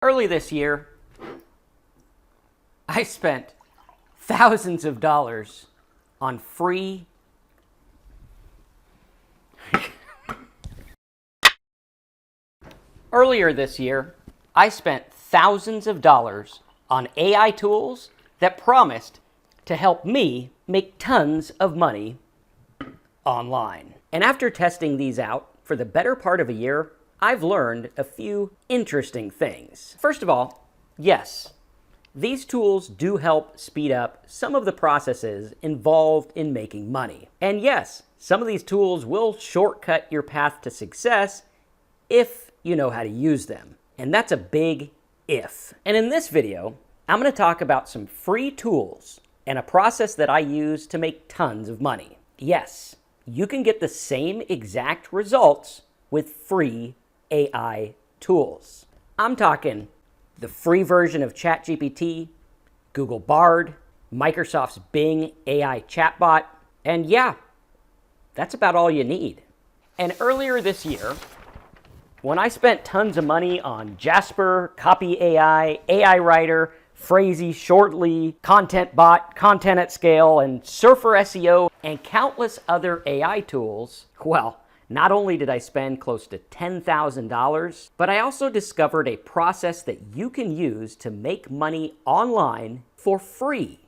Early this year, I spent thousands of dollars on free Earlier this year, I spent thousands of dollars on AI tools that promised to help me make tons of money online. And after testing these out for the better part of a year, I've learned a few interesting things. First of all, yes, these tools do help speed up some of the processes involved in making money. And yes, some of these tools will shortcut your path to success if you know how to use them. And that's a big if. And in this video, I'm going to talk about some free tools and a process that I use to make tons of money. Yes, you can get the same exact results with free AI tools. I'm talking the free version of ChatGPT, Google Bard, Microsoft's Bing AI chatbot, and yeah, that's about all you need. And earlier this year, when I spent tons of money on Jasper, Copy AI, AI Writer, Phrasey, Shortly, Content Bot, Content at Scale, and Surfer SEO, and countless other AI tools, well, not only did I spend close to $10,000, but I also discovered a process that you can use to make money online for free.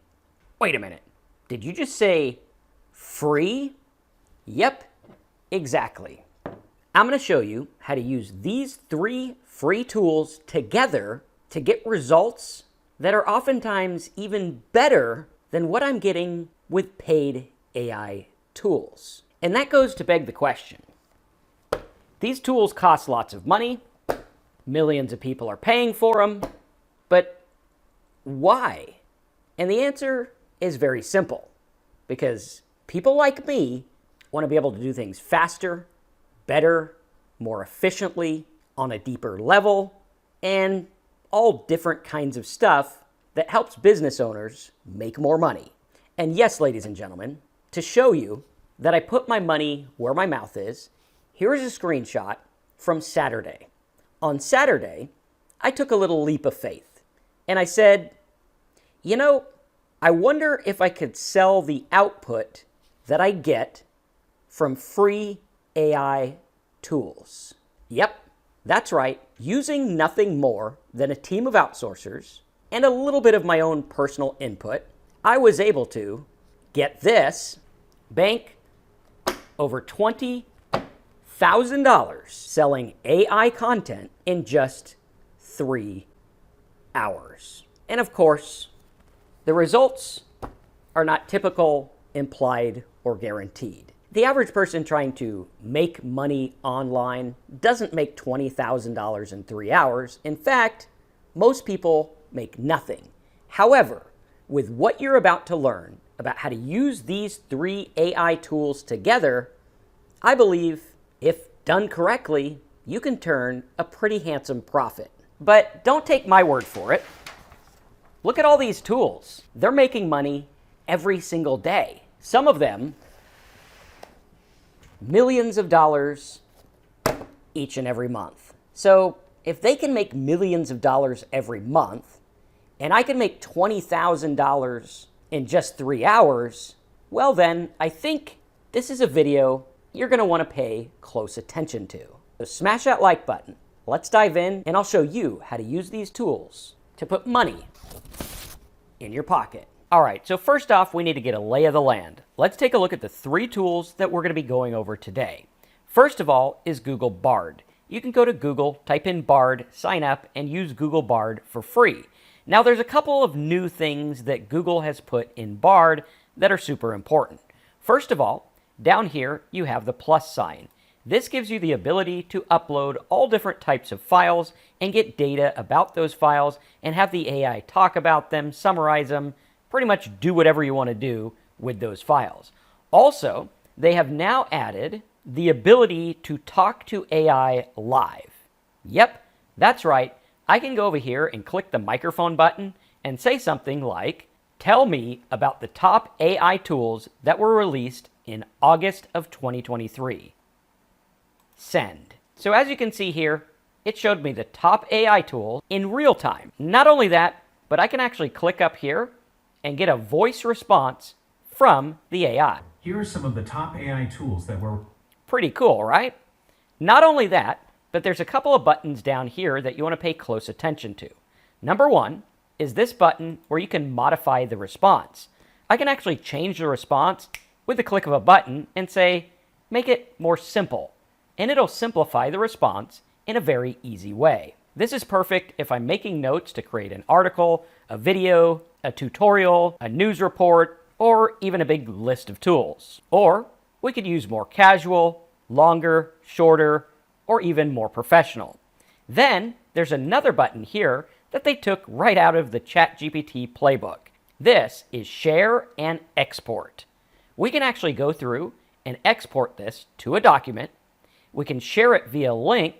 Wait a minute, did you just say free? Yep, exactly. I'm going to show you how to use these 3 free tools together to get results that are oftentimes even better than what I'm getting with paid AI tools. And that goes to beg the question. These tools cost lots of money, millions of people are paying for them, but why? And the answer is very simple, because people like me want to be able to do things faster, better, more efficiently, on a deeper level, and all different kinds of stuff that helps business owners make more money. And yes, ladies and gentlemen, to show you that I put my money where my mouth is, here's a screenshot from Saturday. On Saturday, I took a little leap of faith, and I said, you know, I wonder if I could sell the output that I get from free AI tools. Yep, that's right. Using nothing more than a team of outsourcers and a little bit of my own personal input, I was able to get this, bank over $20,000 selling AI content in just 3 hours. And of course, the results are not typical, implied, or guaranteed. The average person trying to make money online doesn't make $20,000 in 3 hours. In fact, most people make nothing. However, with what you're about to learn about how to use these 3 AI tools together, I believe if done correctly, you can turn a pretty handsome profit. But don't take my word for it. Look at all these tools. They're making money every single day. Some of them millions of dollars each and every month. So if they can make millions of dollars every month, and I can make $20,000 in just 3 hours, well then, I think this is a video you're going to want to pay close attention to. So smash that like button. Let's dive in, and I'll show you how to use these tools to put money in your pocket. All right, so first off, we need to get a lay of the land. Let's take a look at the 3 tools that we're going to be going over today. First of all is Google Bard. You can go to Google, type in Bard, sign up, and use Google Bard for free. Now, there's a couple of new things that Google has put in Bard that are super important. First of all, down here, you have the plus sign. This gives you the ability to upload all different types of files and get data about those files and have the AI talk about them, summarize them, pretty much do whatever you want to do with those files. Also, they have now added the ability to talk to AI live. Yep, that's right. I can go over here and click the microphone button and say something like, tell me about the top AI tools that were released in August of 2023. Send. So as you can see here, it showed me the top AI tool in real time. Not only that, but I can actually click up here and get a voice response from the AI. Here are some of the top AI tools that were... Pretty cool, right? Not only that, but there's a couple of buttons down here that you want to pay close attention to. Number one is this button where you can modify the response. I can actually change the response with the click of a button and say, make it more simple, and it'll simplify the response in a very easy way. This is perfect if I'm making notes to create an article, a video, a tutorial, a news report, or even a big list of tools. Or we could use more casual, longer, shorter, or even more professional. Then there's another button here that they took right out of the ChatGPT playbook. This is share and export. We can actually go through and export this to a document. We can share it via link.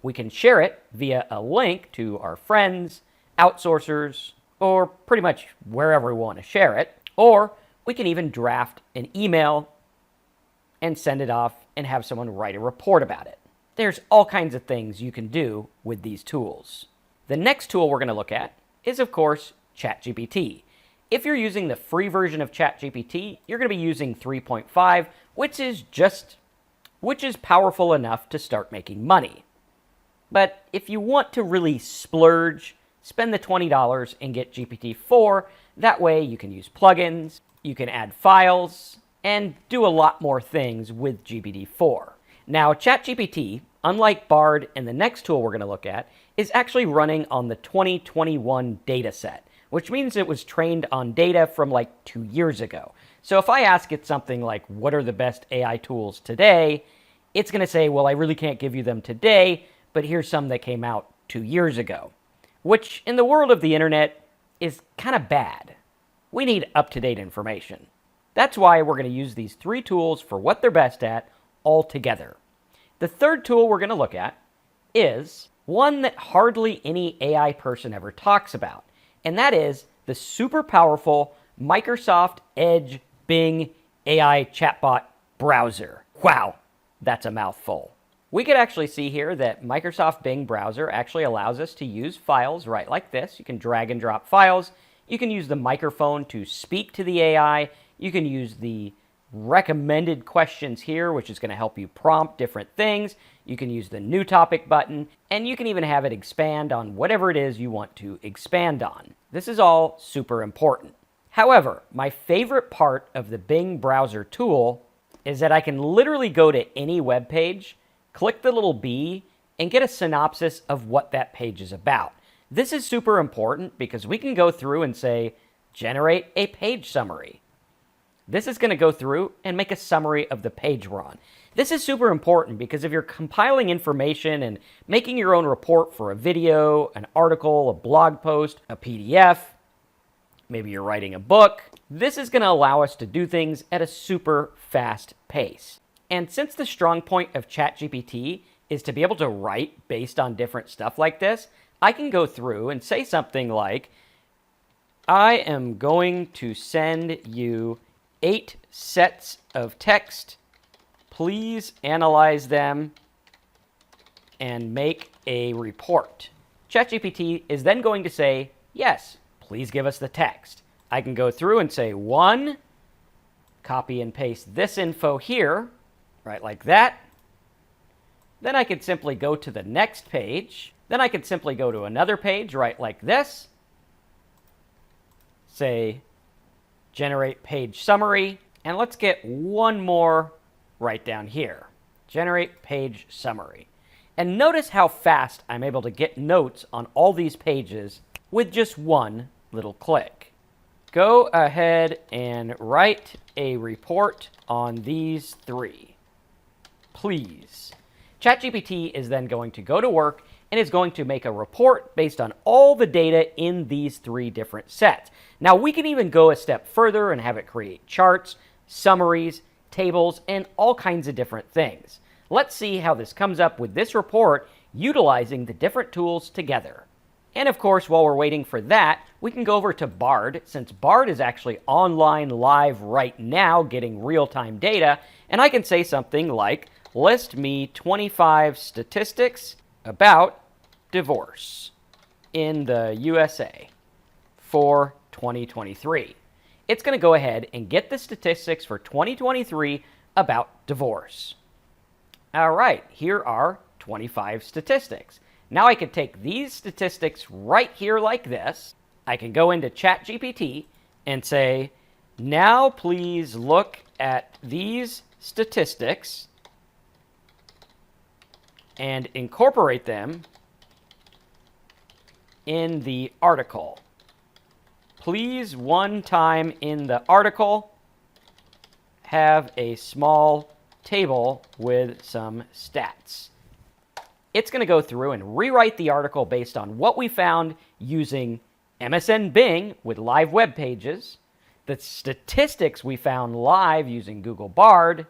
We can share it via a link to our friends, outsourcers, or pretty much wherever we want to share it. Or we can even draft an email and send it off and have someone write a report about it. There's all kinds of things you can do with these tools. The next tool we're going to look at is, of course, ChatGPT. If you're using the free version of ChatGPT, you're going to be using 3.5, which is powerful enough to start making money. But if you want to really splurge, spend the $20 and get GPT-4. That way you can use plugins, you can add files, and do a lot more things with GPT-4. Now, ChatGPT, unlike Bard and the next tool we're going to look at, is actually running on the 2021 data set, which means it was trained on data from like 2 years ago. So if I ask it something like, what are the best AI tools today? It's going to say, well, I really can't give you them today, but here's some that came out 2 years ago, which in the world of the internet is kind of bad. We need up-to-date information. That's why we're going to use these three tools for what they're best at all together. The third tool we're going to look at is one that hardly any AI person ever talks about, and that is the super powerful Microsoft Edge Bing AI chatbot browser. Wow, that's a mouthful. We could actually see here that Microsoft Bing browser actually allows us to use files right like this. You can drag and drop files. You can use the microphone to speak to the AI. You can use the recommended questions here, which is going to help you prompt different things. You can use the new topic button, and you can even have it expand on whatever it is you want to expand on. This is all super important. However, my favorite part of the Bing browser tool is that I can literally go to any web page, click the little B, and get a synopsis of what that page is about. This is super important because we can go through and say, generate a page summary. This is going to go through and make a summary of the page we're on. This is super important because if you're compiling information and making your own report for a video, an article, a blog post, a PDF, maybe you're writing a book, this is going to allow us to do things at a super fast pace. And since the strong point of ChatGPT is to be able to write based on different stuff like this, I can go through and say something like, I am going to send you 8 sets of text. Please analyze them and make a report. ChatGPT is then going to say, yes, please give us the text. I can go through and say, 1, copy and paste this info here, right like that. Then I could simply go to the next page. Then I could simply go to another page, right like this. Say, generate page summary. And let's get one more right down here. Generate page summary. And notice how fast I'm able to get notes on all these pages with just one little click. Go ahead and write a report on these 3, please. ChatGPT is then going to go to work and is going to make a report based on all the data in these 3 different sets. Now, we can even go a step further and have it create charts, summaries, tables, and all kinds of different things. Let's see how this comes up with this report utilizing the different tools together. And of course, while we're waiting for that, we can go over to Bard, since Bard is actually online live right now getting real-time data, and I can say something like, list me 25 statistics about divorce in the USA for 2023. It's going to go ahead and get the statistics for 2023 about divorce. All right, here are 25 statistics. Now I could take these statistics right here like this. I can go into ChatGPT and say, now please look at these statistics and incorporate them in the article. Please, one time in the article, have a small table with some stats. It's going to go through and rewrite the article based on what we found using MSN Bing with live web pages, the statistics we found live using Google Bard,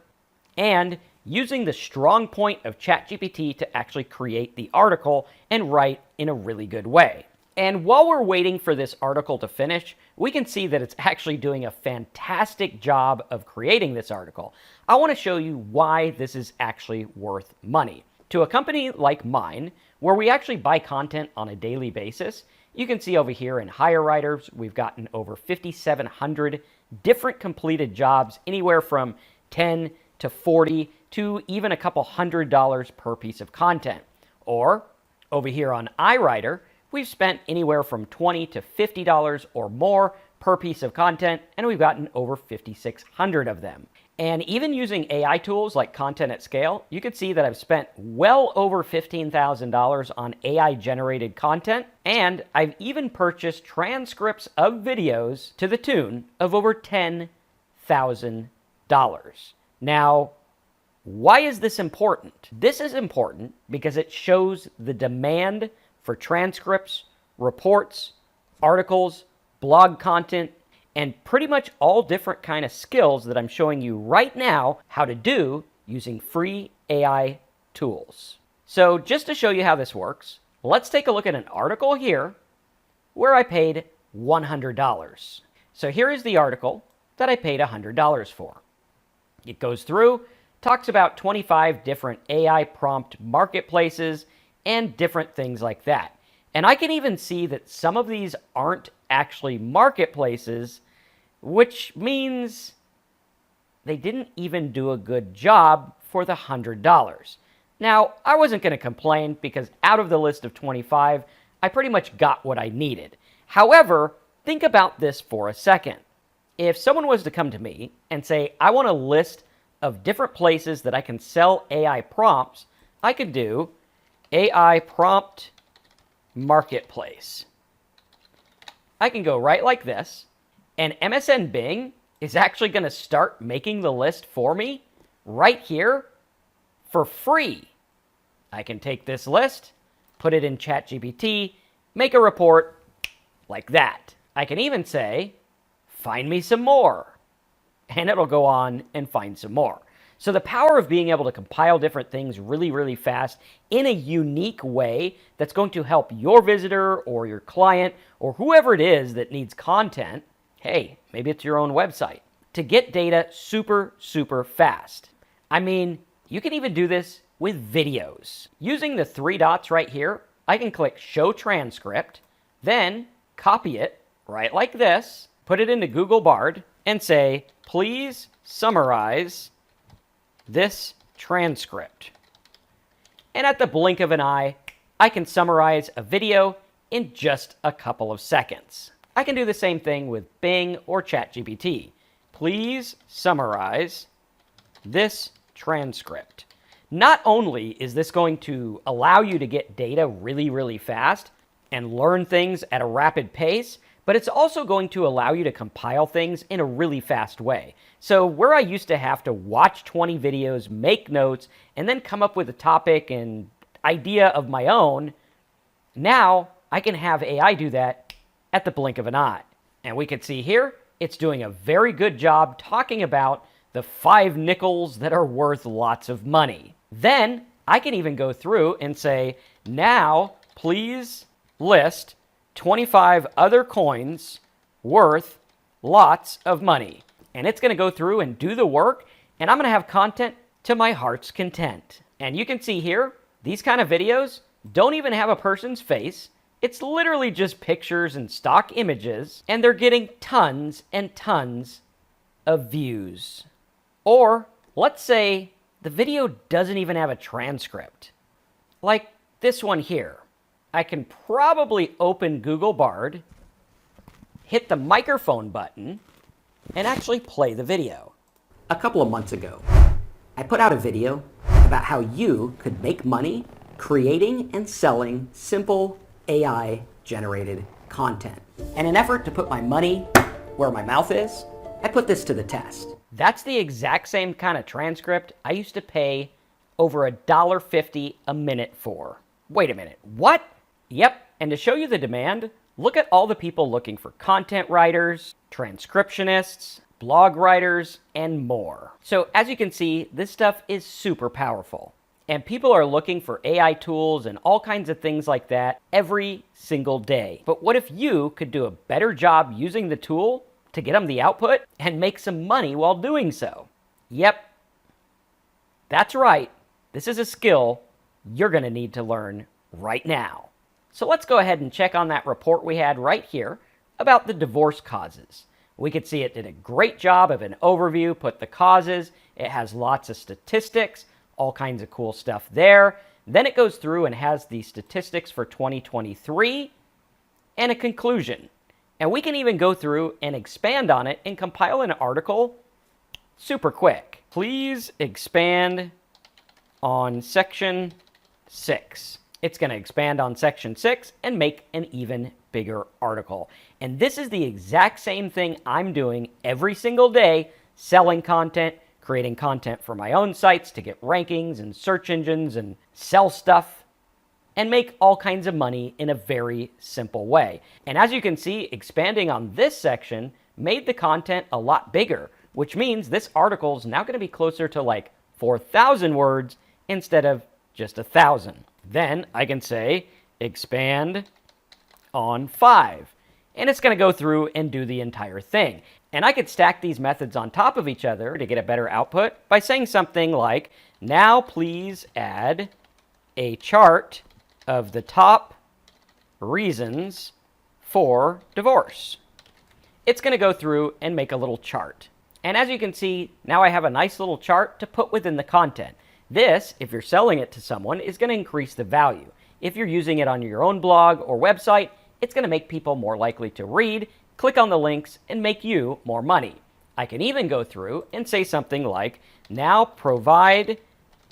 and using the strong point of ChatGPT to actually create the article and write in a really good way. And while we're waiting for this article to finish, we can see that it's actually doing a fantastic job of creating this article. I want to show you why this is actually worth money. To a company like mine, where we actually buy content on a daily basis, you can see over here in Hire Writers, we've gotten over 5,700 different completed jobs, anywhere from 10 to 40 to even a couple $100 per piece of content. Or over here on iWriter, we've spent anywhere from $20 to $50 or more per piece of content, and we've gotten over 5,600 of them. And even using AI tools like Content at Scale, you can see that I've spent well over $15,000 on AI-generated content, and I've even purchased transcripts of videos to the tune of over $10,000. Now, why is this important? This is important because it shows the demand for transcripts, reports, articles, blog content, and pretty much all different kind of skills that I'm showing you right now how to do using free AI tools. So just to show you how this works, let's take a look at an article here where I paid $100. So here is the article that I paid $100 for. It goes through, talks about 25 different AI prompt marketplaces and different things like that. And I can even see that some of these aren't actually marketplaces, which means they didn't even do a good job for the $100. Now, I wasn't going to complain because out of the list of 25, I pretty much got what I needed. However, think about this for a second. If someone was to come to me and say, I want a list of different places that I can sell AI prompts, I could do AI prompt marketplace. I can go right like this, and MSN Bing is actually going to start making the list for me right here for free. I can take this list, put it in ChatGPT, make a report like that. I can even say, find me some more, and it'll go on and find some more. So the power of being able to compile different things really, really fast in a unique way that's going to help your visitor or your client or whoever it is that needs content, hey, maybe it's your own website, to get data super, super fast. I mean, you can even do this with videos. Using the three dots right here, I can click Show Transcript, then copy it right like this, put it into Google Bard, and say, please summarize this transcript. And at the blink of an eye, I can summarize a video in just a couple of seconds. I can do the same thing with Bing or ChatGPT. Please summarize this transcript. Not only is this going to allow you to get data really, really fast and learn things at a rapid pace, but it's also going to allow you to compile things in a really fast way. So where I used to have to watch 20 videos, make notes, and then come up with a topic and idea of my own, now I can have AI do that at the blink of an eye. And we can see here, it's doing a very good job talking about the 5 nickels that are worth lots of money. Then I can even go through and say, now please list 25 other coins worth lots of money. And it's going to go through and do the work, and I'm going to have content to my heart's content. And you can see here, these kind of videos, don't even have a person's face. It's literally just pictures and stock images, and they're getting tons and tons of views. Or let's say the video doesn't even have a transcript. Like this one here. I can probably open Google Bard, hit the microphone button, and actually play the video. A couple of months ago, I put out a video about how you could make money creating and selling simple AI-generated content. In an effort to put my money where my mouth is, I put this to the test. That's the exact same kind of transcript I used to pay over $1.50 a minute for. Wait a minute, what? Yep, and to show you the demand, look at all the people looking for content writers, transcriptionists, blog writers, and more. So as you can see, this stuff is super powerful. And people are looking for AI tools and all kinds of things like that every single day. But what if you could do a better job using the tool to get them the output and make some money while doing so? Yep, that's right. This is a skill you're going to need to learn right now. So let's go ahead and check on that report we had right here about the divorce causes. We could see it did a great job of an overview, put the causes. It has lots of statistics, all kinds of cool stuff there. Then it goes through and has the statistics for 2023 and a conclusion. And we can even go through and expand on it and compile an article super quick. Please expand on section 6. It's going to expand on section 6 and make an even bigger article. And this is the exact same thing I'm doing every single day, selling content, creating content for my own sites to get rankings and search engines and sell stuff and make all kinds of money in a very simple way. And as you can see, expanding on this section made the content a lot bigger, which means this article is now going to be closer to like 4,000 words instead of just 1,000. Then I can say expand on 5, and it's going to go through and do the entire thing. And I could stack these methods on top of each other to get a better output by saying something like, now please add a chart of the top reasons for divorce. It's going to go through and make a little chart. And as you can see, now I have a nice little chart to put within the content. This, if you're selling it to someone, is going to increase the value. If you're using it on your own blog or website, it's going to make people more likely to read, click on the links, and make you more money. I can even go through and say something like, now provide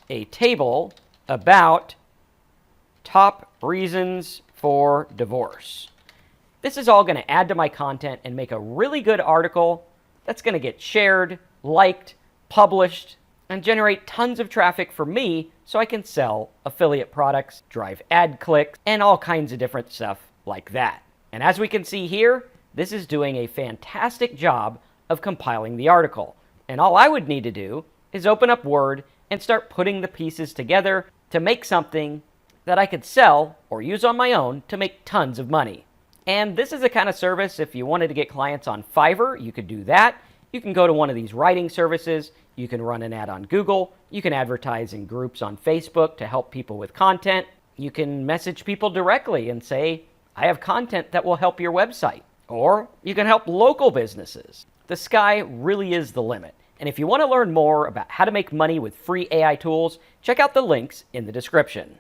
a table about top reasons for divorce. This is all going to add to my content and make a really good article that's going to get shared, liked, published, and generate tons of traffic for me so I can sell affiliate products, drive ad clicks, and all kinds of different stuff like that. And as we can see here, this is doing a fantastic job of compiling the article. And all I would need to do is open up Word and start putting the pieces together to make something that I could sell or use on my own to make tons of money. And this is the kind of service, if you wanted to get clients on Fiverr, you could do that. You can go to one of these writing services. You can run an ad on Google. You can advertise in groups on Facebook to help people with content. You can message people directly and say, I have content that will help your website. Or you can help local businesses. The sky really is the limit. And if you want to learn more about how to make money with free AI tools, check out the links in the description.